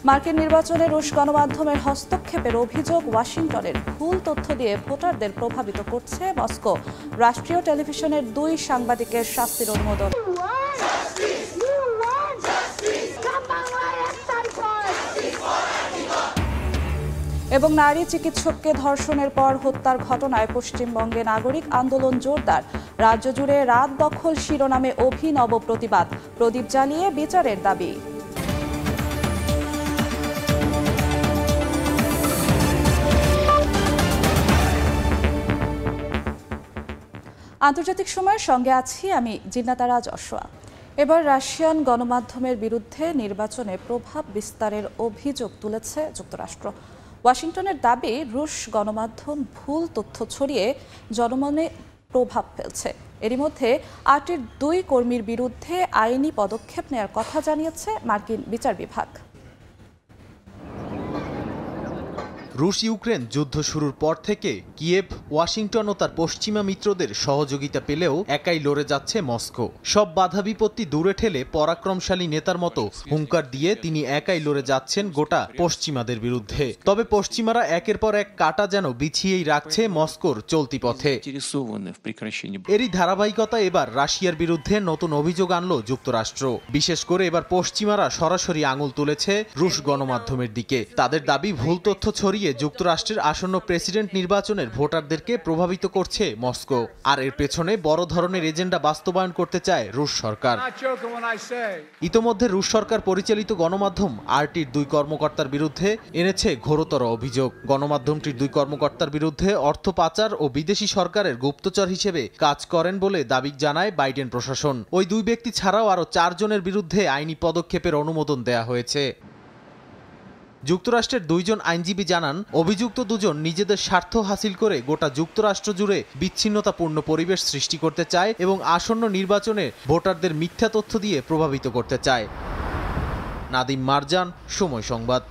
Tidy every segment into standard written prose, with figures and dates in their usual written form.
মার্কিন নির্বাচনে রুশ গণমাধ্যমের হস্তক্ষেপের অভিযোগ ওয়াশিংটনের ভুল তথ্য দিয়ে ভোটারদের প্রভাবিত করছে মস্কো। রাষ্ট্রীয় টেলিভিশনের 2 সাংবাদিকের শাস্তির অনুমোদন। এবং নারী চিকিৎসককে ধর্ষণের পর হত্যার ঘটনায় পশ্চিমবঙ্গে নাগরিক আন্দোলন জোরদার। রাজ্য জুড়ে রাত দখল শিরোনামে অভিনব প্রতিবাদ, প্রদীপ জ্বালিয়ে বিচারের দাবি। আন্তর্জাতিক সময়ের সঙ্গে আছি আমি জিন্নাতারা যশোয়া। এবার রাশিয়ান গণমাধ্যমের বিরুদ্ধে নির্বাচনে প্রভাব বিস্তারের অভিযোগ তুলেছে যুক্তরাষ্ট্র। ওয়াশিংটনের দাবি, রুশ গণমাধ্যম ভুল তথ্য ছড়িয়ে জনমনে প্রভাব ফেলছে। এরই মধ্যে আরটির 2 কর্মীর বিরুদ্ধে আইনি পদক্ষেপ নেওয়ার কথা জানিয়েছে মার্কিন বিচার বিভাগ। রুশ ইউক্রেন যুদ্ধ শুরুর পর থেকে কিয়েভ, ওয়াশিংটন ও তার পশ্চিমা মিত্রদের সহযোগিতা পেলেও একাই লড়ে যাচ্ছে মস্কো। সব বাধা বিপত্তি দূরে ঠেলে পরাক্রমশালী নেতার মতো হুঙ্কার দিয়ে তিনি একাই লড়ে যাচ্ছেন গোটা পশ্চিমাদের বিরুদ্ধে। তবে পশ্চিমারা একের পর এক কাঁটা যেন বিছিয়েই রাখছে মস্কোর চলতি পথে। এরই ধারাবাহিকতা এবার রাশিয়ার বিরুদ্ধে নতুন অভিযোগ আনল যুক্তরাষ্ট্র। বিশেষ করে এবার পশ্চিমারা সরাসরি আঙুল তুলেছে রুশ গণমাধ্যমের দিকে। তাদের দাবি, ভুল তথ্য ছড়িয়ে যুক্তরাষ্ট্রের আসন্ন প্রেসিডেন্ট নির্বাচনের ভোটারদেরকে প্রভাবিত করছে মস্কো। আর এর পেছনে বড় ধরনের এজেন্ডা বাস্তবায়ন করতে চায় রুশ সরকার। ইতোমধ্যে রুশ সরকার পরিচালিত গণমাধ্যম আরটির 2 কর্মকর্তার বিরুদ্ধে এনেছে ঘোরতর অভিযোগ। গণমাধ্যমটির 2 কর্মকর্তার বিরুদ্ধে অর্থ পাচার ও বিদেশি সরকারের গুপ্তচর হিসেবে কাজ করেন বলে দাবি জানায় বাইডেন প্রশাসন। ওই 2 ব্যক্তি ছাড়াও আরও 4 জনের বিরুদ্ধে আইনি পদক্ষেপের অনুমোদন দেয়া হয়েছে। যুক্তরাষ্ট্রের 2 জন আইনজীবী জানান, অভিযুক্ত 2 জন নিজেদের স্বার্থ হাসিল করে গোটা যুক্তরাষ্ট্র জুড়ে বিচ্ছিন্নতাপূর্ণ পরিবেশ সৃষ্টি করতে চায় এবং আসন্ন নির্বাচনে ভোটারদের মিথ্যা তথ্য দিয়ে প্রভাবিত করতে চায়। নাদিম মারজান, সময় সংবাদ।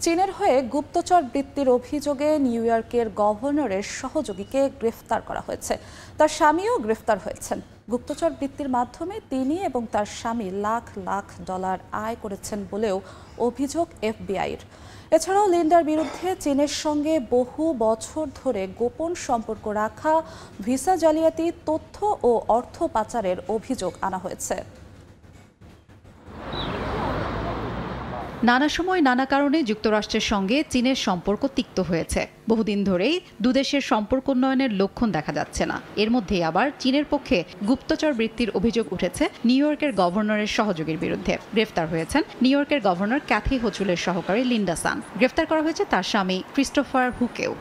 চীনের হয়ে গুপ্তচর বৃত্তির অভিযোগে নিউ ইয়র্কের গভর্নরের সহযোগীকে গ্রেফতার করা হয়েছে। তার স্বামীও গ্রেফতার হয়েছেন। গুপ্তচর বৃত্তির মাধ্যমে তিনি এবং তার স্বামী লাখ লাখ ডলার আয় করেছেন বলেও অভিযোগ এফবিআইয়ের। এছাড়াও লিন্ডার বিরুদ্ধে চীনের সঙ্গে বহু বছর ধরে গোপন সম্পর্ক রাখা, ভিসা জালিয়াতি, তথ্য ও অর্থ পাচারের অভিযোগ আনা হয়েছে। নানা সময় নানা কারণে যুক্তরাষ্ট্রের সঙ্গে চীনের সম্পর্ক তিক্ত হয়েছে। বহুদিন ধরেই দুদেশের সম্পর্ক উন্নয়নের লক্ষণ দেখা যাচ্ছে না। এর মধ্যেই আবার চীনের পক্ষে গুপ্তচর বৃত্তির অভিযোগ উঠেছে নিউ ইয়র্কের গভর্নরের সহযোগীর বিরুদ্ধে। গ্রেফতার হয়েছেন নিউ ইয়র্কের গভর্নর ক্যাথি হোচুলের সহকারী লিন্ডা সান। গ্রেফতার করা হয়েছে তার স্বামী ক্রিস্টোফার হুকেও।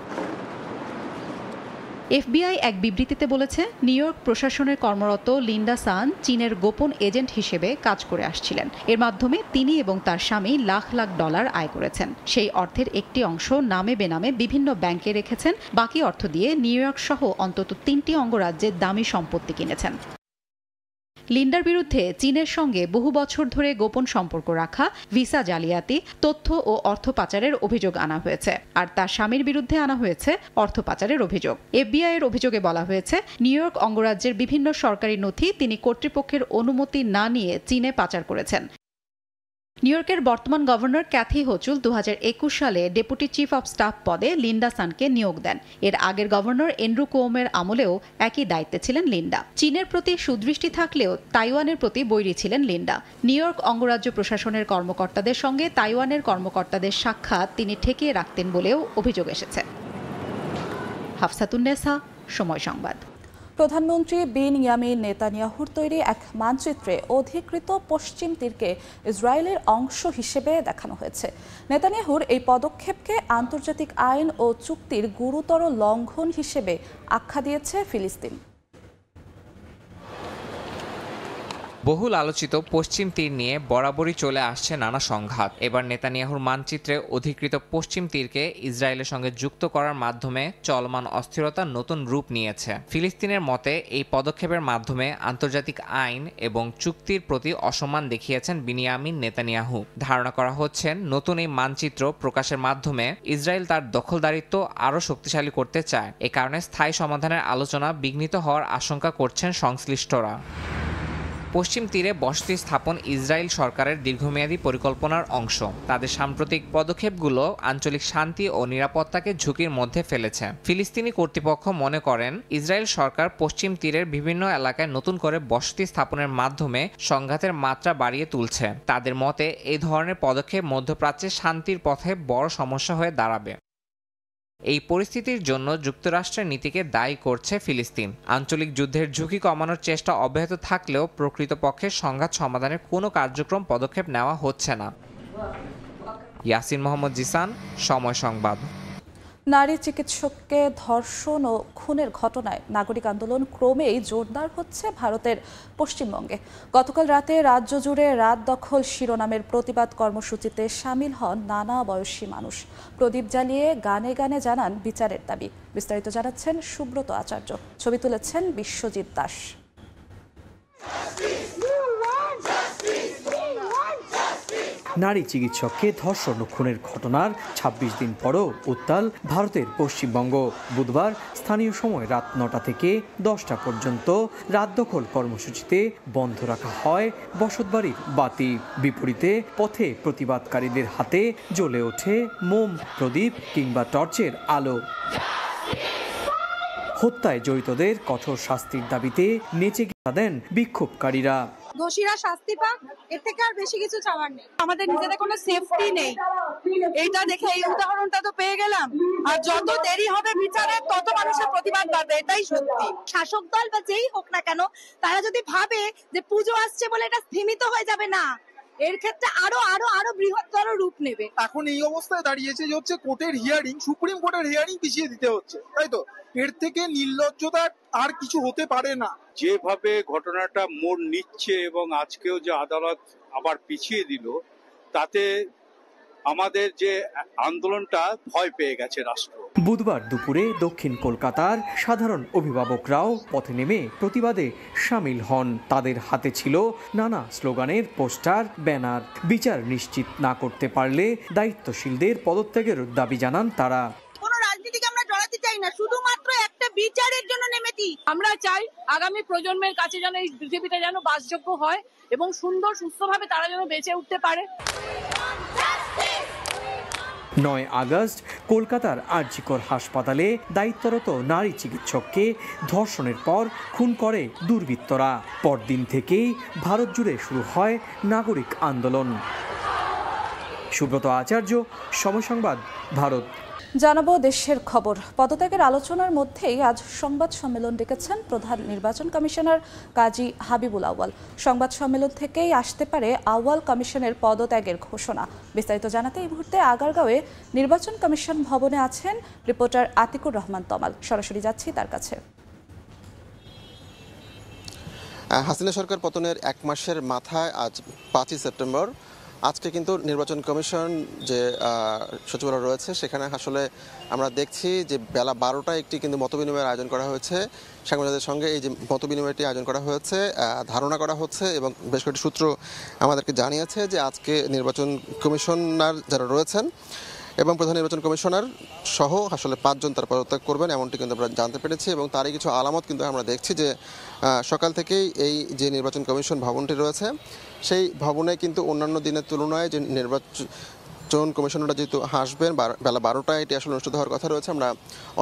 এফবিআই এক বিবৃতিতে বলেছে, নিউ ইয়র্ক প্রশাসনের কর্মরত লিন্ডা সান চীনের গোপন এজেন্ট হিসেবে কাজ করে আসছিলেন। এর মাধ্যমে তিনি এবং তার স্বামী লাখ লাখ ডলার আয় করেছেন। সেই অর্থের একটি অংশ নামে বেনামে বিভিন্ন ব্যাংকে রেখেছেন। বাকি অর্থ দিয়ে নিউ ইয়র্ক সহ অন্তত 3টি অঙ্গরাজ্যের দামি সম্পত্তি কিনেছেন। লিন্ডার বিরুদ্ধে চীনের সঙ্গে বহু বছর ধরে গোপন সম্পর্ক রাখা, ভিসা জালিয়াতি, তথ্য ও অর্থ পাচারের অভিযোগ আনা হয়েছে। আর তার স্বামীর বিরুদ্ধে আনা হয়েছে অর্থ পাচারের অভিযোগ। এফবিআই এর অভিযোগে বলা হয়েছে, নিউ ইয়র্ক অঙ্গরাজ্যের বিভিন্ন সরকারি নথি তিনি কর্তৃপক্ষের অনুমতি না নিয়ে চীনে পাচার করেছেন। নিউ ইয়র্কের বর্তমান গভর্নর ক্যাথি হোচুল 2021 সালে ডেপুটি চিফ অব স্টাফ পদে লিন্ডা সানকে নিয়োগ দেন। এর আগের গভর্নর এন্ড্রু কুওমের আমলেও একই দায়িত্বে ছিলেন লিন্ডা। চীনের প্রতি সুদৃষ্টি থাকলেও তাইওয়ানের প্রতি বৈরী ছিলেন লিন্ডা। নিউ ইয়র্ক অঙ্গরাজ্য প্রশাসনের কর্মকর্তাদের সঙ্গে তাইওয়ানের কর্মকর্তাদের সাক্ষাৎ তিনি ঠেকিয়ে রাখতেন বলেও অভিযোগ এসেছে। হাফসাতুন্নেসা, সময় সংবাদ। প্রধানমন্ত্রী বেনিয়ামিন নেতানিয়াহুর তৈরি এক মানচিত্রে অধিকৃত পশ্চিম তীরকে ইসরায়েলের অংশ হিসেবে দেখানো হয়েছে। নেতানিয়াহুর এই পদক্ষেপকে আন্তর্জাতিক আইন ও চুক্তির গুরুতর লঙ্ঘন হিসেবে আখ্যা দিয়েছে ফিলিস্তিন। বহুল আলোচিত পশ্চিম তীর নিয়ে বরাবরই চলে আসছে নানা সংঘাত। এবার নেতানিয়াহুর মানচিত্রে অধিকৃত পশ্চিম তীরকে ইসরায়েলের সঙ্গে যুক্ত করার মাধ্যমে চলমান অস্থিরতা নতুন রূপ নিয়েছে। ফিলিস্তিনের মতে এই পদক্ষেপের মাধ্যমে আন্তর্জাতিক আইন এবং চুক্তির প্রতি অসম্মান দেখিয়েছেন বিনিয়ামিন নেতানিয়াহু। ধারণা করা হচ্ছে, নতুন এই মানচিত্র প্রকাশের মাধ্যমে ইসরায়েল তার দখলদারিত্ব আরও শক্তিশালী করতে চায়। এ কারণে স্থায়ী সমাধানের আলোচনা বিঘ্নিত হওয়ার আশঙ্কা করছেন সংশ্লিষ্টরা। পশ্চিম তীরে বসতি স্থাপন ইসরায়েল সরকারের দীর্ঘমেয়াদী পরিকল্পনার অংশ। তাদের সাম্প্রতিক পদক্ষেপগুলো আঞ্চলিক শান্তি ও নিরাপত্তাকে ঝুঁকির মধ্যে ফেলেছে। ফিলিস্তিনি কর্তৃপক্ষ মনে করেন ইসরায়েল সরকার পশ্চিম তীরের বিভিন্ন এলাকায় নতুন করে বসতি স্থাপনের মাধ্যমে সংঘাতের মাত্রা বাড়িয়ে তুলছে। তাদের মতে এই ধরনের পদক্ষেপ মধ্যপ্রাচ্যে শান্তির পথে বড় সমস্যা হয়ে দাঁড়াবে। এই পরিস্থিতির জন্য যুক্তরাষ্ট্রের নীতিকে দায়ী করছে ফিলিস্তিন। আঞ্চলিক যুদ্ধের ঝুঁকি কমানোর চেষ্টা অব্যাহত থাকলেও প্রকৃতপক্ষে সংঘাত সমাধানের কোনো কার্যক্রম পদক্ষেপ নেওয়া হচ্ছে না। ইয়াসিন মোহাম্মদ জিসান, সময় সংবাদ। নারী চিকিৎসককে ধর্ষণ ও খুনের ঘটনায় নাগরিক আন্দোলন ক্রমেই জোরদার হচ্ছে ভারতের পশ্চিমবঙ্গে। গতকাল রাতে রাজ্য জুড়ে রাত দখল শিরোনামের প্রতিবাদ কর্মসূচিতে সামিল হন নানা বয়সী মানুষ। প্রদীপ জ্বালিয়ে গানে গানে জানান বিচারের দাবি। বিস্তারিত জানাচ্ছেন সুব্রত আচার্য, ছবি তুলেছেন বিশ্বজিৎ দাস। নারী চিকিৎসককে ধর্ষণ ও খুনের ঘটনার ২৬ দিন পরও উত্তাল ভারতের পশ্চিমবঙ্গ। বুধবার স্থানীয় সময় রাত ৯টা থেকে ১০টা পর্যন্ত রাত দখল কর্মসূচিতে বন্ধ রাখা হয় বসতবাড়ির বাতি। বিপরীতে পথে প্রতিবাদকারীদের হাতে জ্বলে ওঠে মোম, প্রদীপ কিংবা টর্চের আলো। হত্যায় জড়িতদের কঠোর শাস্তির দাবিতে নেচে দেন বিক্ষোভকারীরা। দোষীরা শাস্তি পাক, এর থেকে আর বেশি কিছু চাওয়ার নেই। আমাদের নিজেদের কোনো সেফটি নেই, এইটা দেখে এই উদাহরণটা তো পেয়ে গেলাম। আর যত দেরি হবে বিচারে তত মানুষের প্রতিবাদ বাড়বে, এটাই সত্যি। শাসক দল বা যেই হোক না কেন, তারা যদি ভাবে যে পুজো আসছে বলে এটা স্থিমিত হয়ে যাবে, না, এর ক্ষেত্রে আরো আরো আরো বৃহত্তর রূপ নেবে। এখন এই অবস্থায় দাঁড়িয়েছে যে হচ্ছে কোর্টের হিয়ারিং, সুপ্রিম কোর্টের হিয়ারিং পিছিয়ে দিতে হচ্ছে, তাই তো? এর থেকে নির্লজ্জতা আর কিছু হতে পারে না। যেভাবে ঘটনাটা মোড় নিচ্ছে এবং আজকেও যে আদালত আবার পিছিয়ে দিল, তাতে আমাদের যে আন্দোলনটা ভয় পেয়ে গেছে রাষ্ট্র। বুধবার দুপুরে দক্ষিণ কলকাতার সাধারণ অভিভাবকরাও পথে নেমে প্রতিবাদে সামিল হন। তাদের হাতে ছিল নানা স্লোগানের পোস্টার, ব্যানার। বিচার নিশ্চিত না করতে পারলে দায়িত্বশীলদের পদত্যাগের দাবি জানান তারা। চাই না, শুধুমাত্র একটা বিচারের জন্য নেমেছি। আমরা চাই আগামী প্রজন্মের কাছে যেন এই পৃথিবীটা যেন বাসযোগ্য হয় এবং সুন্দর সুস্থভাবে তারা যেন বেঁচে উঠতে পারে। ৯ আগস্ট কলকাতার আরজিকর হাসপাতালে দায়িত্বরত নারী চিকিৎসককে ধর্ষণের পর খুন করে দুর্বৃত্তরা। পরদিন থেকেই ভারত জুড়ে শুরু হয় নাগরিক আন্দোলন। সুব্রত আচার্য, সময় সংবাদ, ভারত। জানাবো দেশের খবর। পদত্যাগের আলোচনার মধ্যেই আজ সংবাদ সম্মেলন ডেকেছেন প্রধান নির্বাচন কমিশনার কাজী হাবিবুল আউয়াল। সংবাদ সম্মেলন থেকেই আসতে পারে আউয়াল কমিশনের পদত্যাগের ঘোষণা। বিস্তারিত জানাতে এই মুহূর্তে আগারগাঁওয়ে নির্বাচন কমিশন ভবনে আছেন রিপোর্টার আতিকুর রহমান তমাল। সরাসরি যাচ্ছি তার কাছে। হাসিনা সরকার পতনের ১ মাসের মাথায় আজ ৫ই সেপ্টেম্বর আজকে কিন্তু নির্বাচন কমিশন যে সচিবালয় রয়েছে সেখানে আসলে আমরা দেখছি যে বেলা ১২টায় একটি কিন্তু মতবিনিময়ের আয়োজন করা হয়েছে। সাংবাদিকদের সঙ্গে এই যে মতবিনিময়টি আয়োজন করা হয়েছে, ধারণা করা হচ্ছে এবং বেশ কয়েকটি সূত্র আমাদেরকে জানিয়েছে যে আজকে নির্বাচন কমিশনার যারা রয়েছেন এবং প্রধান নির্বাচন কমিশনার সহ আসলে ৫ জন তার পদত্যাগ করবেন, এমনটি কিন্তু আমরা জানতে পেরেছি। এবং তারই কিছু আলামত কিন্তু আমরা দেখছি যে সকাল থেকেই এই যে নির্বাচন কমিশন ভবনটি রয়েছে সেই ভবনে কিন্তু অন্যান্য দিনের তুলনায় যে নির্বাচন কমিশনাররা যেহেতু আসবেন বেলা ১২টায় এটি আসলে অনুষ্ঠিত হওয়ার কথা রয়েছে, আমরা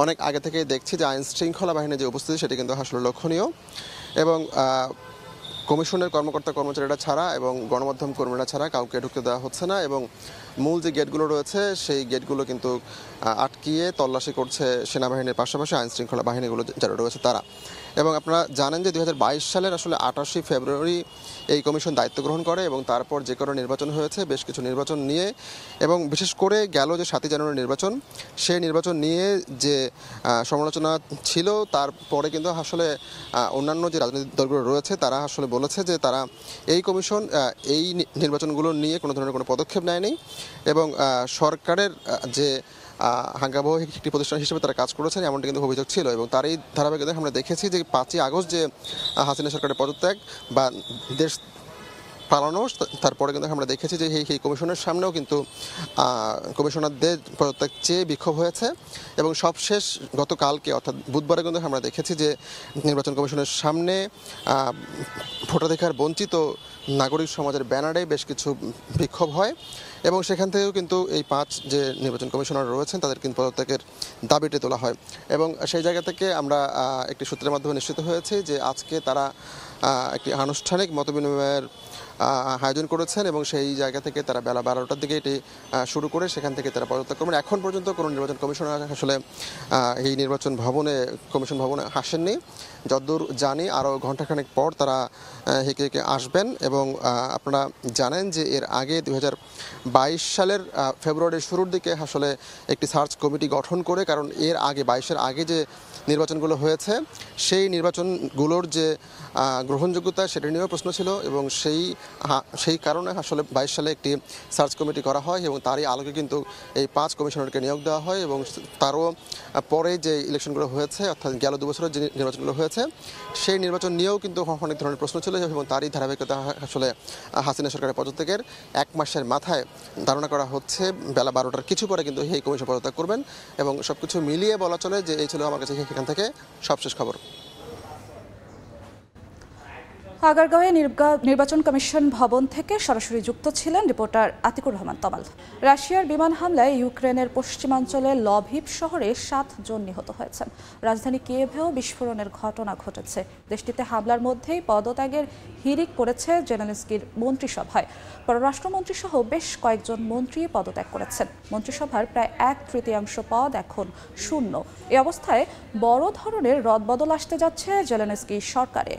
অনেক আগে থেকেই দেখছি যে আইন শৃঙ্খলা বাহিনীর যে উপস্থিতি সেটি কিন্তু আসলে লক্ষণীয়। এবং কমিশনের কর্মকর্তা কর্মচারীরা ছাড়া এবং গণমাধ্যম কর্মীরা ছাড়া কাউকে ঢুকতে দেওয়া হচ্ছে না এবং মূল যে গেটগুলো রয়েছে সেই গেটগুলো কিন্তু আটকিয়ে তল্লাশি করছে সেনাবাহিনীর পাশাপাশি আইন শৃঙ্খলা বাহিনীগুলো যারা রয়েছে তারা। এবং আপনারা জানেন যে ২০২২ সালের আসলে ২৮শে ফেব্রুয়ারি এই কমিশন দায়িত্ব গ্রহণ করে এবং তারপর যে কোনো নির্বাচন হয়েছে, বেশ কিছু নির্বাচন নিয়ে এবং বিশেষ করে গেল যে ৭ই জানুয়ারি নির্বাচন, সেই নির্বাচন নিয়ে যে সমালোচনা ছিল তারপরে কিন্তু আসলে অন্যান্য যে রাজনৈতিক দলগুলো রয়েছে তারা আসলে বলেছে যে তারা এই কমিশন এই নির্বাচনগুলো নিয়ে কোনো ধরনের কোনো পদক্ষেপ নেয়নি এবং সরকারের যে হাঙ্গাবহ একটি প্রতিষ্ঠান হিসেবে তারা কাজ করেছেন এমনটি কিন্তু অভিযোগ ছিল। এবং তারই ধারাবাহিকতায় আমরা দেখেছি যে ৫ই আগস্ট যে হাসিনা সরকারের পদত্যাগ বা দেশ পালানো, তারপরে কিন্তু আমরা দেখেছি যে এই কমিশনের সামনেও কিন্তু কমিশনারদের পদত্যাগ চেয়ে বিক্ষোভ হয়েছে এবং সবশেষ গতকালকে অর্থাৎ বুধবারে কিন্তু আমরা দেখেছি যে নির্বাচন কমিশনের সামনে ভোটাধিকার বঞ্চিত নাগরিক সমাজের ব্যানারে বেশ কিছু বিক্ষোভ হয় এবং সেখান থেকেও কিন্তু এই 5 যে নির্বাচন কমিশনার রয়েছেন তাদের কিন্তু পদত্যাগের দাবিটি তোলা হয় এবং সেই জায়গা থেকে আমরা একটি সূত্রের মাধ্যমে নিশ্চিত হয়েছে যে আজকে তারা একটি আনুষ্ঠানিক মতবিনিময়ের আয়োজন করেছেন এবং সেই জায়গা থেকে তারা বেলা 12টার দিকে এটি শুরু করে সেখান থেকে তারা পদত্যাগ করবেন। এখন পর্যন্ত কোনো নির্বাচন কমিশনার আসলে এই কমিশন ভবনে আসেননি। যতদূর জানি আরও ঘণ্টাখানেক পর তারা হেঁকে আসবেন এবং আপনারা জানেন যে এর আগে 2022 সালের ফেব্রুয়ারির শুরুর দিকে আসলে একটি সার্চ কমিটি গঠন করে, কারণ এর আগে 22-এর আগে যে নির্বাচনগুলো হয়েছে সেই নির্বাচনগুলোর যে গ্রহণযোগ্যতা সেটা নিয়েও প্রশ্ন ছিল এবং সেই কারণে আসলে 22 সালে একটি সার্চ কমিটি করা হয় এবং তারই আলোকে কিন্তু এই 5 কমিশনারকে নিয়োগ দেওয়া হয় এবং তারও পরে যে ইলেকশনগুলো হয়েছে অর্থাৎ গেল 2 বছরের যে নির্বাচনগুলো হয়েছে সেই নির্বাচন নিয়েও কিন্তু অনেক ধরনের প্রশ্ন ছিল এবং তারই ধারাবাহিকতা আসলে হাসিনা সরকারের পদত্যাগের 1 মাসের মাথায় ধারণা করা হচ্ছে বেলা 12টার কিছু পরে কিন্তু এই কমিশন পদত্যাগ করবেন এবং সবকিছু মিলিয়ে বলা চলে যে এই ছিল আমার কাছে এখান থেকে সবশেষ খবর। আগারগাঁওয়ে নির্বাচন কমিশন ভবন থেকে সরাসরি যুক্ত ছিলেন রিপোর্টার আতিকুর রহমান তমাল। রাশিয়ার বিমান হামলায় ইউক্রেনের পশ্চিমাঞ্চলে লভিভ শহরে 7 জন নিহত হয়েছেন। রাজধানী কিয়েভেও বিস্ফোরণের ঘটনা ঘটেছে। দেশটিতে হামলার মধ্যেই পদত্যাগের হিড়িক পড়েছে জেলেনস্কির মন্ত্রিসভায়। পররাষ্ট্রমন্ত্রী সহ বেশ কয়েকজন মন্ত্রী পদত্যাগ করেছেন। মন্ত্রিসভার প্রায় 1/3 পদ এখন শূন্য। এ অবস্থায় বড় ধরনের রদবদল আসতে যাচ্ছে জেলেনস্কি সরকারে।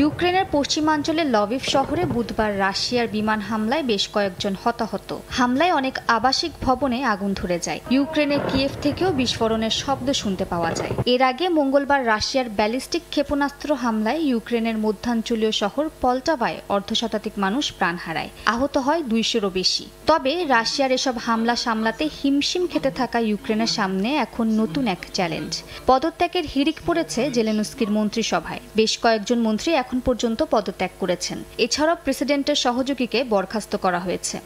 ইউক্রেনের পশ্চিমাঞ্চলের লভিভ শহরে বুধবার রাশিয়ার বিমান হামলায় বেশ কয়েকজন হতাহত। হামলায় অনেক আবাসিক ভবনে আগুন ধরে যায়। ইউক্রেনের কিয়েভ থেকেও বিস্ফোরণের শব্দ শুনতে পাওয়া যায়। এর আগে মঙ্গলবার রাশিয়ার ব্যালিস্টিক ক্ষেপণাস্ত্র হামলায় ইউক্রেনের মধ্যাঞ্চলীয় শহর পল্টাভায় অর্ধশতাধিক মানুষ প্রাণ হারায়। আহত হয় 200-এরও বেশি। তবে রাশিয়ার এসব হামলা সামলাতে হিমশিম খেতে থাকা ইউক্রেনের সামনে এখন নতুন এক চ্যালেঞ্জ। পদত্যাগের হিড়িক পড়েছে জেলেনস্কির মন্ত্রিসভায়। বেশ কয়েকজন মন্ত্রী এখন পর্যন্ত পদত্যাগ করেছেন। এছাড়াও প্রেসিডেন্টের সহযোগীকে বরখাস্ত করা হয়েছে।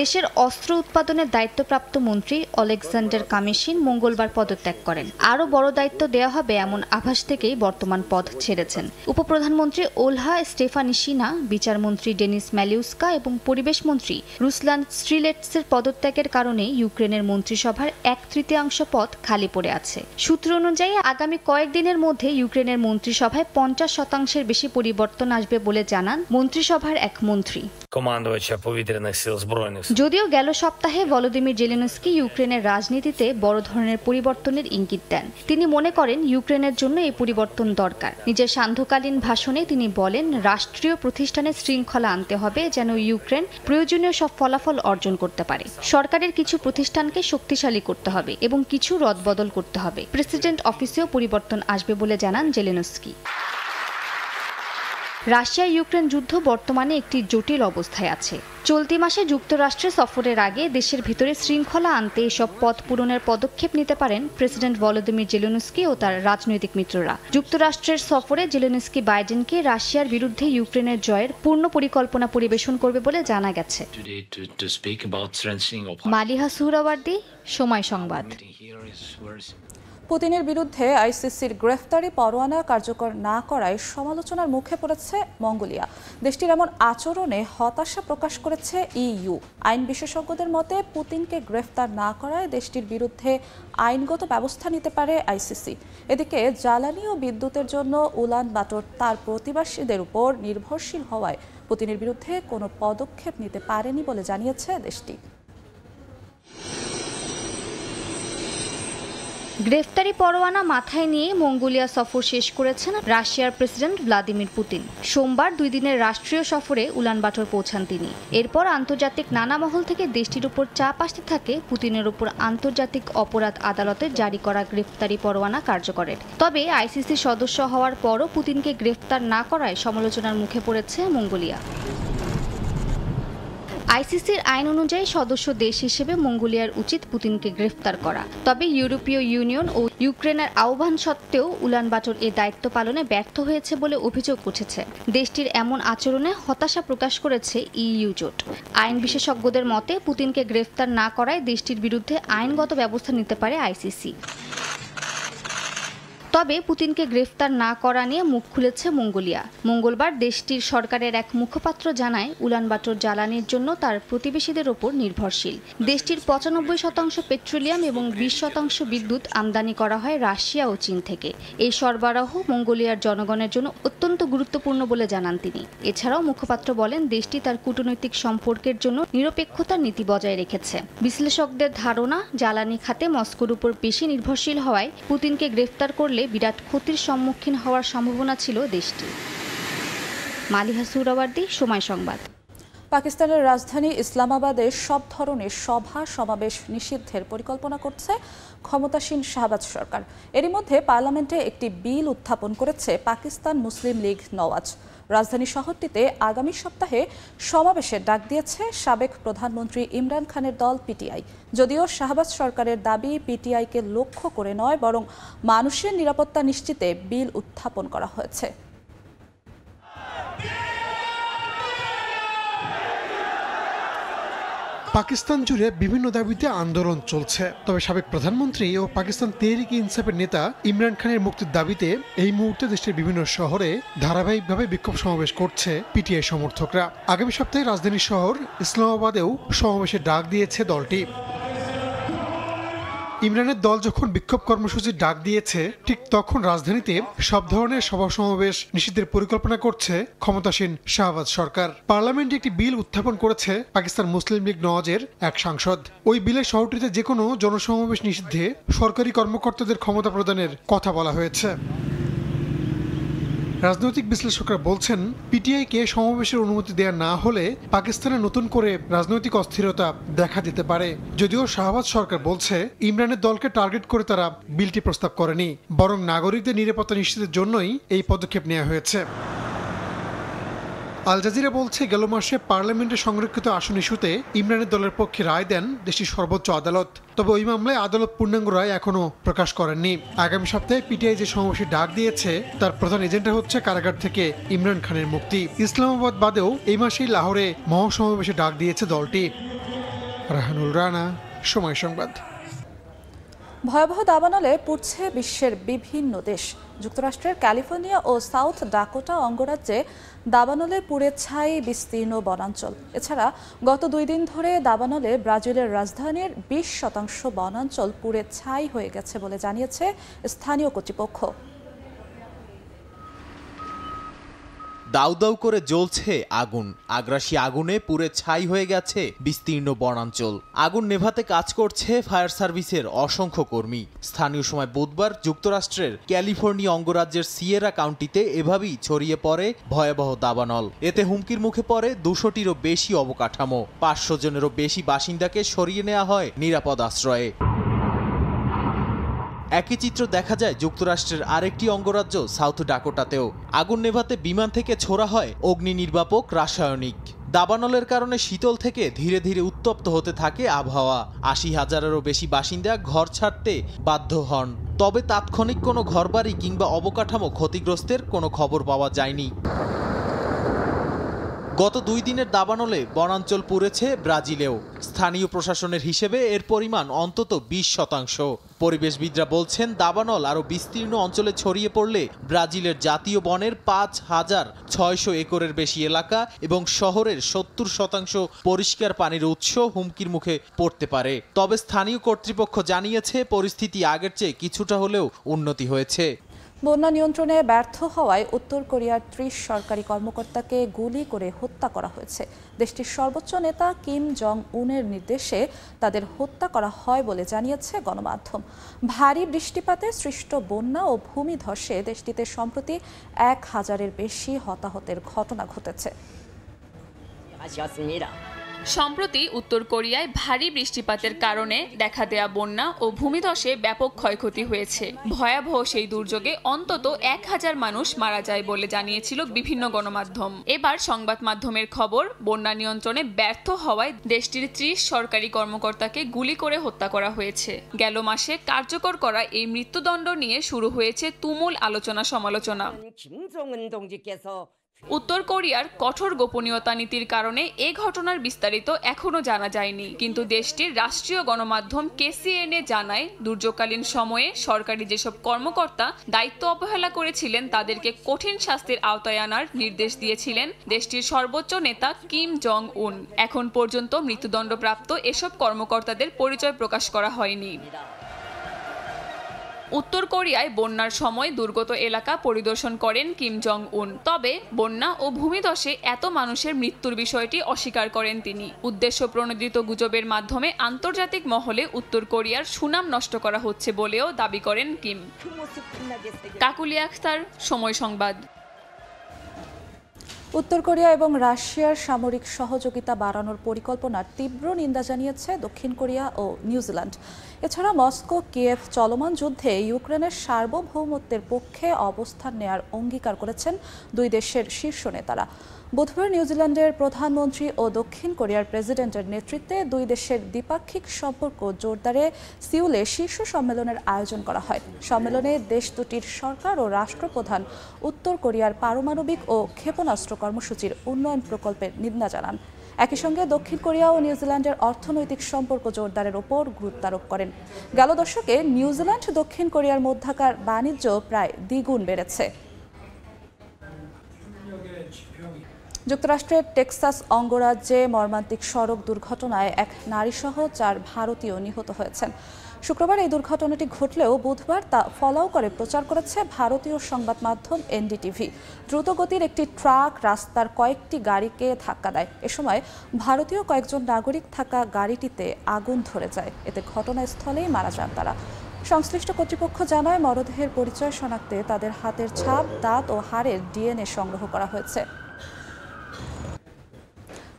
দেশের অস্ত্র উৎপাদনের দায়িত্বপ্রাপ্ত মন্ত্রী অলেকজান্ডার কামিশিন মঙ্গলবার পদত্যাগ করেন। আরও বড় দায়িত্ব দেওয়া হবে এমন আভাস থেকেই বর্তমান পদ ছেড়েছেন। উপপ্রধানমন্ত্রী ওলহা স্টেফানিশিনা, বিচারমন্ত্রী ডেনিস ম্যালিউস্কা এবং পরিবেশ মন্ত্রী রুসলান স্ট্রিলেটসের পদত্যাগের কারণে ইউক্রেনের মন্ত্রিসভার 1/3 পদ খালি পড়ে আছে। সূত্র অনুযায়ী আগামী কয়েকদিনের মধ্যে ইউক্রেনের মন্ত্রিসভায় 50% বেশি পরিবর্তন আসবে বলে জানান মন্ত্রিসভার এক মন্ত্রী। যদিও গেল সপ্তাহে ভলোদিমির জেলেনস্কি ইউক্রেনের রাজনীতিতে বড় ধরনের পরিবর্তনের ইঙ্গিত দেন। তিনি মনে করেন ইউক্রেনের জন্য এই পরিবর্তন দরকার। নিজের সান্ধ্যকালীন ভাষণে তিনি বলেন, রাষ্ট্রীয় প্রতিষ্ঠানে শৃঙ্খলা আনতে হবে যেন ইউক্রেন প্রয়োজনীয় সব ফলাফল অর্জন করতে পারে। সরকারের কিছু প্রতিষ্ঠানকে শক্তিশালী করতে হবে এবং কিছু রদবদল করতে হবে। প্রেসিডেন্ট অফিসেও পরিবর্তন আসবে বলে জানান জেলেনস্কি। রাশিয়া ইউক্রেন যুদ্ধ বর্তমানে একটি জটিল অবস্থায় আছে। চলতি মাসে যুক্তরাষ্ট্রে সফরের আগে দেশের ভিতরে শৃঙ্খলা আনতে এসব পথ পূরণের পদক্ষেপ নিতে পারেন প্রেসিডেন্ট ভলোদিমির জেলেনস্কি ও তার রাজনৈতিক মিত্ররা। যুক্তরাষ্ট্রের সফরে জেলেনস্কি বাইডেনকে রাশিয়ার বিরুদ্ধে ইউক্রেনের জয়ের পূর্ণ পরিকল্পনা পরিবেশন করবে বলে জানা গেছে। মালিহা সুহরাওয়ার্দী, সময় সংবাদ। পুতিনের বিরুদ্ধে আইসিসির গ্রেফতারি পরোয়ানা কার্যকর না করায় সমালোচনার মুখে পড়েছে মঙ্গোলিয়া। দেশটির এমন আচরণে হতাশা প্রকাশ করেছে ইইউ। আইন বিশেষজ্ঞদের মতে পুতিনকে গ্রেফতার না করায় দেশটির বিরুদ্ধে আইনগত ব্যবস্থা নিতে পারে আইসিসি। এদিকে জ্বালানি ও বিদ্যুতের জন্য উলান বাটোর তার প্রতিবেশীদের উপর নির্ভরশীল হওয়ায় পুতিনের বিরুদ্ধে কোনো পদক্ষেপ নিতে পারেনি বলে জানিয়েছে দেশটি। গ্রেফতারি পরোয়ানা মাথায় নিয়ে মঙ্গোলিয়া সফর শেষ করেছেন রাশিয়ার প্রেসিডেন্ট ভ্লাদিমির পুতিন। সোমবার 2 দিনের রাষ্ট্রীয় সফরে উলানবাটোর পৌঁছান তিনি। এরপর আন্তর্জাতিক নানা মহল থেকে দেশটির উপর চাপ আসতে থাকে পুতিনের উপর আন্তর্জাতিক অপরাধ আদালতের জারি করা গ্রেফতারি পরোয়ানা কার্যকরের। তবে আইসিসি সদস্য হওয়ার পরও পুতিনকে গ্রেফতার না করায় সমালোচনার মুখে পড়েছে মঙ্গোলিয়া। আইসিসির আইন অনুযায়ী সদস্য দেশ হিসেবে মঙ্গোলিয়ার উচিত পুতিনকে গ্রেফতার করা। তবে ইউরোপীয় ইউনিয়ন ও ইউক্রেনের আহ্বান সত্ত্বেও উলানবাটর এ দায়িত্ব পালনে ব্যর্থ হয়েছে বলে অভিযোগ উঠেছে। দেশটির এমন আচরণে হতাশা প্রকাশ করেছে ইইউ জোট। আইন বিশেষজ্ঞদের মতে পুতিনকে গ্রেফতার না করায় দেশটির বিরুদ্ধে আইনগত ব্যবস্থা নিতে পারে আইসিসি। তবে পুতিনকে গ্রেফতার না করা নিয়ে মুখ খুলেছে মঙ্গোলিয়া। মঙ্গলবার দেশটির সরকারের এক মুখপাত্র জানায় উলানবাটর জ্বালানির জন্য তার প্রতিবেশীদের ওপর নির্ভরশীল। দেশটির 95% পেট্রোলিয়াম এবং 20% বিদ্যুৎ আমদানি করা হয় রাশিয়া ও চীন থেকে। এই সরবরাহ মঙ্গোলিয়ার জনগণের জন্য অত্যন্ত গুরুত্বপূর্ণ বলে জানান তিনি। এছাড়াও মুখপাত্র বলেন দেশটি তার কূটনৈতিক সম্পর্কের জন্য নিরপেক্ষতার নীতি বজায় রেখেছে। বিশ্লেষকদের ধারণা জ্বালানি খাতে মস্কোর উপর বেশি নির্ভরশীল হওয়ায় পুতিনকে গ্রেফতার করলে বিরাট ক্ষতির সম্মুখীন হওয়ার সম্ভাবনা ছিল দেশটি। মালিহা সুহরাওয়ার্দী, সময় সংবাদ। পাকিস্তানের রাজধানী ইসলামাবাদে সব ধরনের সভা সমাবেশ নিষিদ্ধের পরিকল্পনা করছে ক্ষমতাসীন শাহবাজ সরকার। এরই মধ্যে পার্লামেন্টে একটি বিল উত্থাপন করেছে পাকিস্তান মুসলিম লীগ নওয়াজ। রাজধানী শহরটিতে আগামী সপ্তাহে সমাবেশের ডাক দিয়েছে সাবেক প্রধানমন্ত্রী ইমরান খানের দল পিটিআই। যদিও শাহবাজ সরকারের দাবি পিটিআইকে লক্ষ্য করে নয়, বরং মানুষের নিরাপত্তা নিশ্চিতে বিল উত্থাপন করা হয়েছে। পাকিস্তান জুড়ে বিভিন্ন দাবিতে আন্দোলন চলছে। তবে সাবেক প্রধানমন্ত্রী ও পাকিস্তান তেহরিক-ই-ইনসাফের নেতা ইমরান খানের মুক্তির দাবিতে এই মুহূর্তে দেশের বিভিন্ন শহরে ধারাবাহিকভাবে বিক্ষোভ সমাবেশ করছে পিটিআই সমর্থকরা। আগামী সপ্তাহে রাজধানী শহর ইসলামাবাদেও সমাবেশের ডাক দিয়েছে দলটি। ইমরানের দল যখন বিক্ষোভ কর্মসূচির ডাক দিয়েছে, ঠিক তখন রাজধানীতে সব ধরনের সভা সমাবেশ নিষিদ্ধের পরিকল্পনা করছে ক্ষমতাসীন শাহবাজ সরকার। পার্লামেন্টে একটি বিল উত্থাপন করেছে পাকিস্তান মুসলিম লীগ নওয়াজের এক সাংসদ। ওই বিলে শহরটিতে যে কোনো জনসমাবেশ নিষিদ্ধে সরকারি কর্মকর্তাদের ক্ষমতা প্রদানের কথা বলা হয়েছে। রাজনৈতিক বিশ্লেষকরা বলছেন পিটিআইকে সমাবেশের অনুমতি দেওয়া না হলে পাকিস্তানে নতুন করে রাজনৈতিক অস্থিরতা দেখা দিতে পারে। যদিও শাহবাজ সরকার বলছে ইমরানের দলকে টার্গেট করে তারা বিলটি প্রস্তাব করেনি, বরং নাগরিকদের নিরাপত্তা নিশ্চিতের জন্যই এই পদক্ষেপ নেওয়া হয়েছে। আল জাজিরা বলছে গেল মাসে পার্লামেন্টে সংরক্ষিত আসন ইস্যুতে ইমরানের দলের পক্ষে রায় দেন দেশটির সর্বোচ্চ আদালত। তবে ওই মামলায় আদালত পূর্ণাঙ্গ রায় এখনো প্রকাশ করেননি। আগামী সপ্তাহে পিটিআই যে সমাবেশে ডাক দিয়েছে তার প্রধান এজেন্ডা হচ্ছে কারাগার থেকে ইমরান খানের মুক্তি। ইসলামাবাদ বাদেও এই মাসেই লাহোরে মহাসমাবেশে ডাক দিয়েছে দলটি। রাহানুল রানা, সময় সংবাদ। ভয়াবহ দাবানলে পুড়ছে বিশ্বের বিভিন্ন দেশ। যুক্তরাষ্ট্রের ক্যালিফোর্নিয়া ও সাউথ ডাকোটা অঙ্গরাজ্যে দাবানলে পুড়ে ছাই বিস্তীর্ণ বনাঞ্চল। এছাড়া গত 2 দিন ধরে দাবানলে ব্রাজিলের রাজধানীর 20% বনাঞ্চল পুড়ে ছাই হয়ে গেছে বলে জানিয়েছে স্থানীয় কর্তৃপক্ষ। দাউ দাউ করে জ্বলছে আগুন। আগ্রাসী আগুনে পুড়ে ছাই হয়ে গেছে বিস্তীর্ণ বনাঞ্চল। আগুন নেভাতে কাজ করছে ফায়ার সার্ভিসের অসংখ্য কর্মী। স্থানীয় সময় বুধবার যুক্তরাষ্ট্রের ক্যালিফোর্নিয়া অঙ্গরাজ্যের সিয়েরা কাউন্টিতে এভাবেই ছড়িয়ে পড়ে ভয়াবহ দাবানল। এতে হুমকির মুখে পড়ে 200টিরও বেশি অবকাঠামো। 500 জনেরও বেশি বাসিন্দাকে সরিয়ে নেওয়া হয় নিরাপদ আশ্রয়ে। একই চিত্র দেখা যায় যুক্তরাষ্ট্রের আরেকটি অঙ্গরাজ্য সাউথ ডাকোটাতেও। আগুন নেভাতে বিমান থেকে ছোড়া হয় অগ্নি নির্বাপক রাসায়নিক। দাবানলের কারণে শীতল থেকে ধীরে ধীরে উত্তপ্ত হতে থাকে আবহাওয়া। 80,000-এরও বেশি বাসিন্দা ঘর ছাড়তে বাধ্য হন। তবে তাৎক্ষণিক কোনো ঘরবাড়ি কিংবা অবকাঠামো ক্ষতিগ্রস্তের কোনো খবর পাওয়া যায়নি। গত 2 দিনের দাবানলে বনাঞ্চল পুড়েছে ব্রাজিলেও। স্থানীয় প্রশাসনের হিসেবে এর পরিমাণ অন্তত 20%। পরিবেশবিদরা বলছেন দাবানল আরও বিস্তীর্ণ অঞ্চলে ছড়িয়ে পড়লে ব্রাজিলের জাতীয় বনের 5,600 একরের বেশি এলাকা এবং শহরের 70% পরিষ্কার পানির উৎস হুমকির মুখে পড়তে পারে। তবে স্থানীয় কর্তৃপক্ষ জানিয়েছে পরিস্থিতি আগের চেয়ে কিছুটা হলেও উন্নতি হয়েছে। বন্যা নিয়ন্ত্রণে ব্যর্থ হওয়ায় উত্তর কোরিয়ার 30 সরকারি কর্মকর্তাকে গুলি করে হত্যা করা হয়েছে। দেশটির সর্বোচ্চ নেতা কিম জং উনের নির্দেশে তাদের হত্যা করা হয় বলে জানিয়েছে গণমাধ্যম। ভারী বৃষ্টিপাতে সৃষ্ট বন্যা ও ভূমিধসে দেশটিতে সম্প্রতি 1000-এর বেশি হতাহতের ঘটনা ঘটেছে। সম্প্রতি উত্তর কোরিয়ায় ভারী বৃষ্টিপাতের কারণে দেখা দেয়া বন্যা ও ভূমিধসে ব্যাপক ক্ষয়ক্ষতি হয়েছে। ভয়াবহ সেই দুর্যোগে অন্তত 1000 মানুষ মারা যায় বলে জানিয়েছিল বিভিন্ন গণমাধ্যম। এবার সংবাদ মাধ্যমের খবর, বন্যা নিয়ন্ত্রণে ব্যর্থ হওয়ায় দেশটির 30 সরকারি কর্মকর্তাকে গুলি করে হত্যা করা হয়েছে। গেল মাসে কার্যকর করা এই মৃত্যুদণ্ড নিয়ে শুরু হয়েছে তুমুল আলোচনা সমালোচনা। উত্তর কোরিয়ার কঠোর গোপনীয়তা নীতির কারণে এই ঘটনার বিস্তারিত এখনো জানা যায়নি, কিন্তু দেশটির রাষ্ট্রীয় গণমাধ্যম KCNA জানায় দুর্যোগকালীন সময়ে সরকারি যেসব কর্মকর্তা দায়িত্ব অবহেলা করেছিলেন তাদেরকে কঠিন শাস্তির আওতায় আনার নির্দেশ দিয়েছিলেন দেশটির সর্বোচ্চ নেতা কিম জং উন। এখন পর্যন্ত মৃত্যুদণ্ডপ্রাপ্ত এসব কর্মকর্তাদের পরিচয় প্রকাশ করা হয়নি। উত্তর কোরিয়ায় বন্যার সময় দুর্গত এলাকা পরিদর্শন করেন কিম জং উন। তবে বন্যা ও ভূমিধসে এত মানুষের মৃত্যুর বিষয়টি অস্বীকার করেন তিনি। উদ্দেশ্য প্রণোদিত গুজবের মাধ্যমে আন্তর্জাতিক মহলে উত্তর কোরিয়ার সুনাম নষ্ট করা হচ্ছে বলেও দাবি করেন কিম। কাকুলি আখতার, সময় সংবাদ। উত্তর কোরিয়া এবং রাশিয়ার সামরিক সহযোগিতা বাড়ানোর পরিকল্পনার তীব্র নিন্দা জানিয়েছে দক্ষিণ কোরিয়া ও নিউজিল্যান্ড। এছাড়া মস্কো কিয়েভ চলমান যুদ্ধে ইউক্রেনের সার্বভৌমত্বের পক্ষে অবস্থান নেয়ার অঙ্গীকার করেছেন দুই দেশের শীর্ষ নেতারা। বুধবার নিউজিল্যান্ডের প্রধানমন্ত্রী ও দক্ষিণ কোরিয়ার প্রেসিডেন্টের নেতৃত্বে দুই দেশের দ্বিপাক্ষিক সম্পর্ক জোরদারে সিউলে শীর্ষ সম্মেলনের আয়োজন করা হয়। সম্মেলনে দেশ দুটির সরকার ও রাষ্ট্রপ্রধান উত্তর কোরিয়ার পারমাণবিক ও ক্ষেপণাস্ত্র কর্মসূচির উন্নয়ন প্রকল্পের নিন্দা জানান। একই সঙ্গে দক্ষিণ কোরিয়া ও নিউজিল্যান্ডের অর্থনৈতিক সম্পর্ক জোরদারের ওপর গুরুত্ব আরোপ করেন। গেল দশকে নিউজিল্যান্ড দক্ষিণ কোরিয়ার মধ্যকার বাণিজ্য প্রায় দ্বিগুণ বেড়েছে। যুক্তরাষ্ট্রের টেক্সাস অঙ্গরাজ্যে মর্মান্তিক সড়ক দুর্ঘটনায় এক নারীসহ 4 ভারতীয় নিহত হয়েছেন। শুক্রবার এই দুর্ঘটনাটি ঘটলেও বুধবার তা ফলাও করে প্রচার করেছে ভারতীয় সংবাদ মাধ্যম NDTV। দ্রুতগতির একটি ট্রাক রাস্তার কয়েকটি গাড়িকে ধাক্কা দেয়। এ সময় ভারতীয় কয়েকজন নাগরিক থাকা গাড়িটিতে আগুন ধরে যায়। এতে ঘটনাস্থলেই মারা যান তারা। সংশ্লিষ্ট কর্তৃপক্ষ জানায় মরদেহের পরিচয় শনাক্তে তাদের হাতের ছাপ, দাঁত ও হাড়ের DNA সংগ্রহ করা হয়েছে।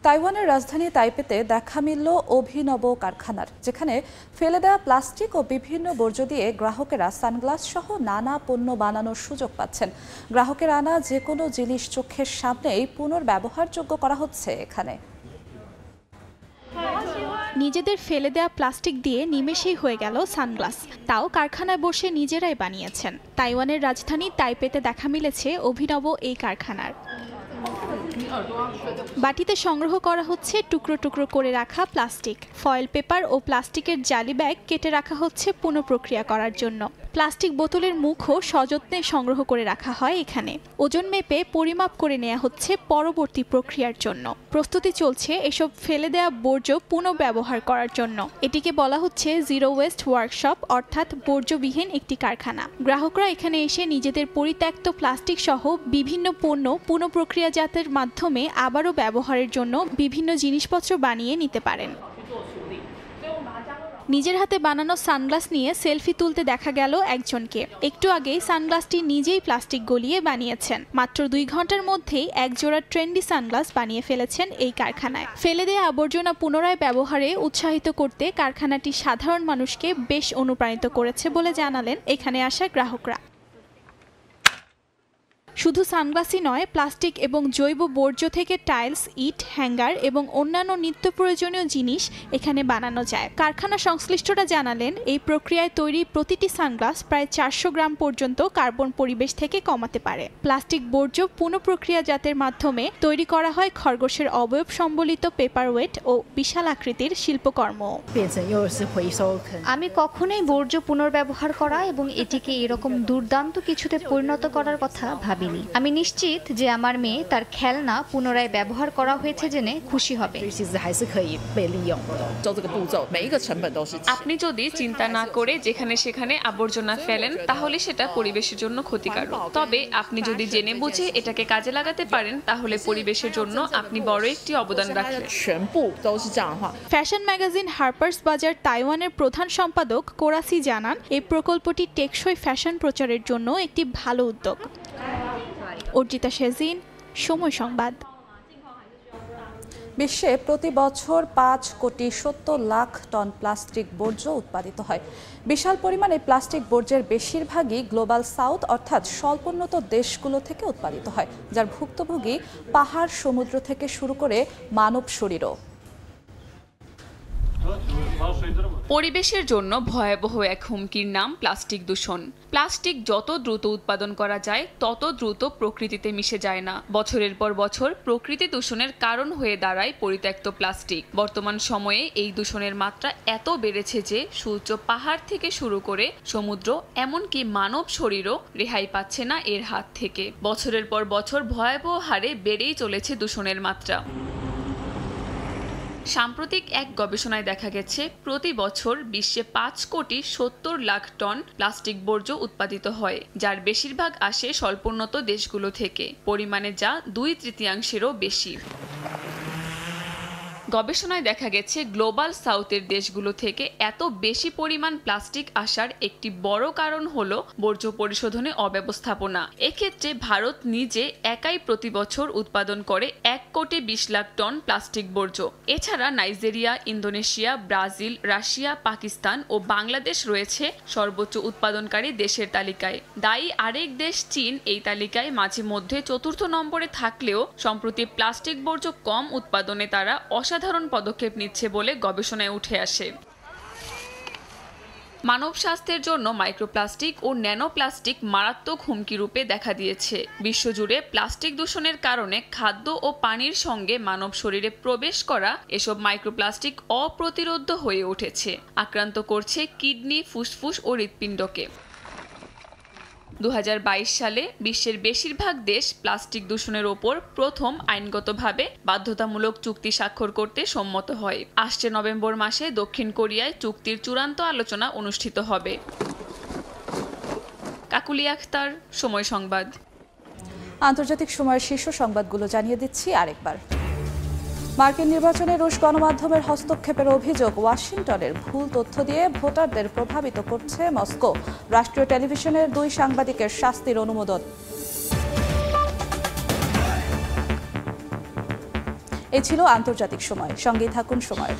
তাইওয়ানের রাজধানী তাইপেতে দেখা মিলল অভিনব কারখানার, যেখানে ফেলে দেওয়া প্লাস্টিক ও বিভিন্ন বর্জ্য দিয়ে গ্রাহকেরা সানগ্লাস সহ নানা পণ্য বানানোর সুযোগ পাচ্ছেন। গ্রাহকের আনা যে কোনো জিনিস চোখের সামনেই পুনর্ব্যবহারযোগ্য করা হচ্ছে এখানে। নিজেদের ফেলে দেওয়া প্লাস্টিক দিয়ে নিমেষেই হয়ে গেল সানগ্লাস, তাও কারখানায় বসে নিজেরাই বানিয়েছেন। তাইওয়ানের রাজধানী তাইপেতে দেখা মিলেছে অভিনব এই কারখানার। বাটিতে সংগ্রহ করা হচ্ছে টুকরো টুকরো করে রাখা প্লাস্টিক। ফয়েল পেপার ও প্লাস্টিকের জালি ব্যাগ কেটে রাখা হচ্ছে পুনঃপ্রক্রিয়া করার জন্য। প্লাস্টিক বোতলের মুখও সযত্নে সংগ্রহ করে রাখা হয় এখানে। ওজন মেপে পরিমাপ করে নেওয়া হচ্ছে পরবর্তী প্রক্রিয়ার জন্য। প্রস্তুতি চলছে এসব ফেলে দেওয়া বর্জ্য পুনঃব্যবহার করার জন্য। এটিকে বলা হচ্ছে জিরো ওয়েস্ট ওয়ার্কশপ, অর্থাৎ বর্জ্যবিহীন একটি কারখানা। গ্রাহকরা এখানে এসে নিজেদের পরিত্যক্ত প্লাস্টিক সহ বিভিন্ন পণ্য পুনঃপ্রক্রিয়াজাতের মাধ্যমে আবারও ব্যবহারের জন্য বিভিন্ন জিনিসপত্র বানিয়ে নিতে পারেন। নিজের হাতে বানানো সানগ্লাস নিয়ে সেলফি তুলতে দেখা গেল একজনকে। একটু আগেই সানগ্লাসটি নিজেই প্লাস্টিক গলিয়ে বানিয়েছেন। মাত্র 2 ঘন্টার মধ্যেই এক জোড়া ট্রেন্ডি সানগ্লাস বানিয়ে ফেলেছেন এই কারখানায়। ফেলে দেয়া আবর্জনা পুনরায় ব্যবহারে উৎসাহিত করতে কারখানাটি সাধারণ মানুষকে বেশ অনুপ্রাণিত করেছে বলে জানালেন এখানে আসা গ্রাহকরা। শুধু সানগ্লাসই নয়, প্লাস্টিক এবং জৈব বর্জ্য থেকে টাইলস, ইট, হ্যাঙ্গার এবং অন্যান্য নিত্য প্রয়োজনীয় জিনিস এখানে বানানো যায়। কারখানা সংশ্লিষ্টরা জানালেন এই প্রক্রিয়ায় তৈরি প্রতিটি সানগ্লাস প্রায় 400 গ্রাম পর্যন্ত কার্বন পরিবেশ থেকে কমাতে পারে। প্লাস্টিক বর্জ্য পুনঃপ্রক্রিয়াজাতের মাধ্যমে তৈরি করা হয় খরগোশের অবয়ব সম্বলিত পেপারওয়েট ও বিশাল আকৃতির শিল্পকর্ম। আমি কখনোই বর্জ্য পুনর্ব্যবহার করা এবং এটিকে এরকম দুর্দান্ত কিছুতে পরিণত করার কথা ভাবি। আমি নিশ্চিত যে আমার মেয়ে তার খেলনা পুনরায় ব্যবহার করা হয়েছে জেনে খুশি হবে। আপনি যদি চিন্তা না করে যেখানে সেখানে আবর্জনা ফেলেন তাহলে সেটা পরিবেশের জন্য ক্ষতিকারক। তবে আপনি যদি জেনে বুঝে এটাকে কাজে লাগাতে পারেন তাহলে পরিবেশের জন্য আপনি বড় একটি অবদান রাখেন। ফ্যাশন ম্যাগাজিন হার্পার্স বাজার তাইওয়ানের প্রধান সম্পাদক কোরাসি জানান এই প্রকল্পটি টেকসই ফ্যাশন প্রচারের জন্য একটি ভালো উদ্যোগ। অর্জিতা শেজিন, সময় সংবাদ। বিশ্বে প্রতি বছর 5,70,00,000 টন প্লাস্টিক বর্জ্য উৎপাদিত হয়। বিশাল পরিমাণে প্লাস্টিক বর্জ্যের বেশিরভাগই গ্লোবাল সাউথ অর্থাৎ স্বল্পোন্নত দেশগুলো থেকে উৎপাদিত হয়, যার ভুক্তভোগী পাহাড়, সমুদ্র থেকে শুরু করে মানব শরীরও। পরিবেশের জন্য ভয়াবহ এক হুমকির নাম প্লাস্টিক দূষণ। প্লাস্টিক যত দ্রুত উৎপাদন করা যায় তত দ্রুত প্রকৃতিতে মিশে যায় না। বছরের পর বছর প্রকৃতি দূষণের কারণ হয়ে দাঁড়ায় পরিত্যক্ত প্লাস্টিক। বর্তমান সময়ে এই দূষণের মাত্রা এত বেড়েছে যে সূর্য, পাহাড় থেকে শুরু করে সমুদ্র, এমনকি মানব শরীরও রেহাই পাচ্ছে না এর হাত থেকে। বছরের পর বছর ভয়াবহ হারে বেড়েই চলেছে দূষণের মাত্রা। সাম্প্রতিক এক গবেষণায় দেখা গেছে প্রতি বছর বিশ্বে 5,70,00,000 টন প্লাস্টিক বর্জ্য উৎপাদিত হয়, যার বেশিরভাগ আসে স্বল্পোন্নত দেশগুলো থেকে, পরিমাণে যা 2/3 বেশি। গবেষণায় দেখা গেছে গ্লোবাল সাউথের দেশগুলো থেকে এত বেশি পরিমাণ প্লাস্টিক আসার একটি বড় কারণ হলো বর্জ্য পরিশোধনে অব্যবস্থাপনা। এক্ষেত্রে ভারত নিজে একাই প্রতি বছর উৎপাদন করে 1,20,00,000 টন প্লাস্টিক বর্জ্য। এছাড়া Nigeria, Indonesia, Brazil, Russia, Pakistan ও বাংলাদেশ রয়েছে সর্বোচ্চ উৎপাদনকারী দেশের তালিকায়। দায়ী আরেক দেশ চীন এই তালিকায় মাঝে মধ্যে 4র্থ নম্বরে থাকলেও সম্প্রতি প্লাস্টিক বর্জ্য কম উৎপাদনে তারা অসাধারণ পদক্ষেপ নিচ্ছে বলে গবেষণায় উঠে আসে। মানব স্বাস্থ্যের জন্য মাইক্রোপ্লাস্টিক ও ন্যানোপ্লাস্টিক মারাত্মক হুমকি রূপে দেখা দিয়েছে। বিশ্বজুড়ে প্লাস্টিক দূষণের কারণে খাদ্য ও পানির সঙ্গে মানব শরীরে প্রবেশ করা এসব মাইক্রোপ্লাস্টিক অপ্রতিরোধ্য হয়ে উঠেছে, আক্রান্ত করছে কিডনি, ফুসফুস ও হৃৎপিণ্ডকে। 2022 সালে বিশ্বের বেশিরভাগ দেশ প্লাস্টিক দূষণের ওপর প্রথম আইনগতভাবে বাধ্যতামূলক চুক্তি স্বাক্ষর করতে সম্মত হয়। আসছে নভেম্বর মাসে দক্ষিণ কোরিয়ায় চুক্তির চূড়ান্ত আলোচনা অনুষ্ঠিত হবে। কাকুলি আক্তার, সময় সংবাদ। আন্তর্জাতিক সময়ের শীর্ষ সংবাদগুলো জানিয়ে দিচ্ছি আরেকবার। মার্কিন নির্বাচনে রুশ গণমাধ্যমের হস্তক্ষেপের অভিযোগ, ওয়াশিংটনের ভুল তথ্য দিয়ে ভোটারদের প্রভাবিত করছে মস্কো। রাষ্ট্রীয় টেলিভিশনের 2 সাংবাদিকের শাস্তির অনুমোদন। এই ছিল আন্তর্জাতিক সময়। সঙ্গেই থাকুন সময়ের।